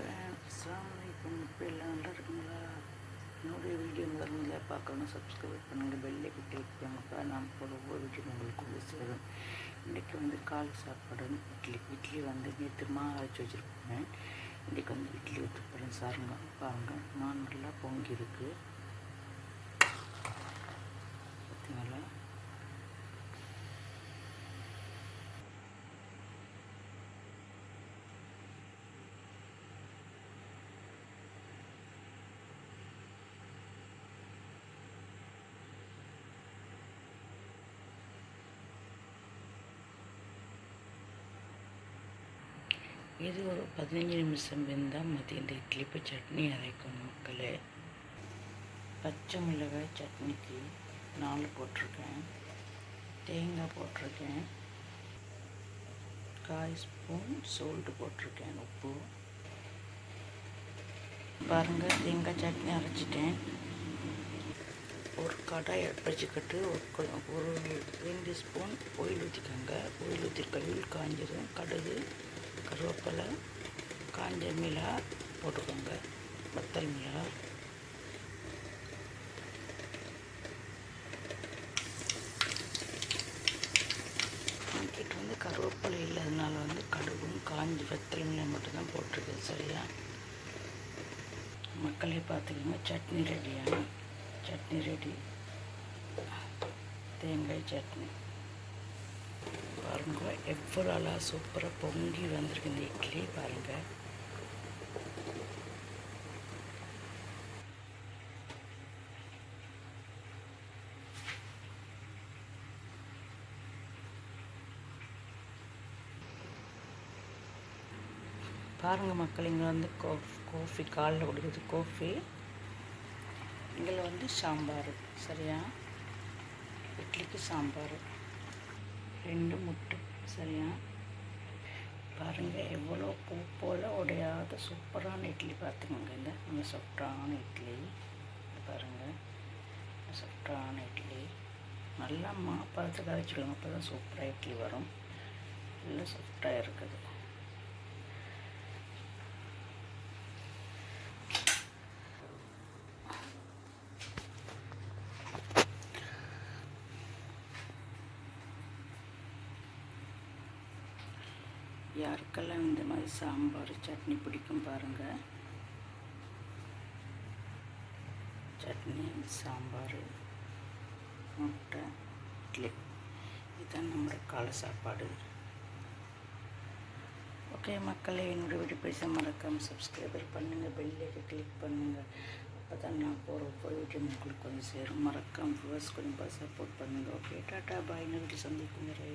அஸ்ஸலாமு அலைக்கும். இப்போ எல்லாம் நல்லா இருக்குங்களா? என்னுடைய வீடியோ முதல்ல பார்க்கணும், சப்ஸ்கிரைப் பண்ணுங்கள், பெல்லை கிளிக் பண்ணுங்கப்பா. நான் போட ஒவ்வொரு வீடியோ உங்களுக்கு வந்து சேரும். இன்றைக்கி வந்து காலை சாப்பாடு இட்லி வந்து நேற்று மாவு அரைச்சி வச்சுருப்பேன். இன்றைக்கி வந்து இட்லி ஊற்ற போகிறேன். சாருங்க பாருங்கள், நான் நல்லா பொங்கி இருக்குது பார்த்தீங்களா? இது ஒரு 15 நிமிஷம் வெந்தால் மதியம் இந்த இட்லி இப்போ சட்னி அரைக்கணும் மக்களே. பச்சை மிளகாய் சட்னிக்கு 4 போட்டிருக்கேன், தேங்காய் போட்டிருக்கேன், 1/4 ஸ்பூன் சோல்ட்டு போட்டிருக்கேன், உப்பு. பாருங்கள், தேங்காய் சட்னி அரைச்சிட்டேன். ஒரு கடாய் வச்சுக்கிட்டு ஒரு 2 ஸ்பூன் ஆயில் ஊற்றிக்கோங்க. ஆயில் ஊற்றி கழுவில் காஞ்சிடும். கடுகு, கருவேப்பிலை, காஞ்ச மிளகாய் போட்டுக்கோங்க, வத்தல் மிளகாய். என்கிட்ட வந்து கருவேப்பிலை இல்லாதனால வந்து கடுகும் காஞ்சி வத்தல் மிளகாய் மட்டும்தான் போட்டிருக்கேன். சரியா மக்களே? பார்த்துக்கோங்க. சட்னி ரெடியா? சட்னி ரெடி, தேங்காய் சட்னி. பாருங்கள் எவ்வளோ அழகாக சூப்பராக பொங்கி வந்திருக்கு இந்த இட்லி. பாருங்கள், பாருங்கள் மக்கள், இங்கே வந்து காஃபி காலைல குடிக்கிறது காஃபி. இங்கே வந்து சாம்பார். சரியா? இட்லிக்கு சாம்பார், 2 முட்டை. சரியா? பாருங்கள் எவ்வளோ பூ போல் உடையாத சூப்பரான இட்லி. பார்த்துக்கோங்க, இந்த நம்ம சாஃப்டான இட்லி. பாருங்கள், சாஃப்டான இட்லி. நல்லா பழத்துக்கு அரைச்சிக்கணும், அப்போ தான் சூப்பராக இட்லி வரும். நல்லா சாஃப்டாக இருக்குது. யாருக்கெல்லாம் இந்த மாதிரி சாம்பார் சட்னி பிடிக்கும் பாருங்கள். சட்னி, சாம்பார், முட்டை, இட்லி, இதுதான் நம்மளோட காலை சாப்பாடு. ஓகே மக்களே, என்னோடய வீடியோ பேச மறக்காமல் சப்ஸ்கிரைபர் பண்ணுங்கள், பெல்லைக்கு கிளிக் பண்ணுங்கள். அப்போ தான் நான் போகிற வீடியோ உங்களுக்கு வந்து சேரும். மறக்காமல் வியூவர்ஸ் கொஞ்சம் சப்போர்ட் பண்ணுங்கள். ஓகே, டாட்டா பாய். இன்னொரு வீட்டில் சந்திக்கும் வரை.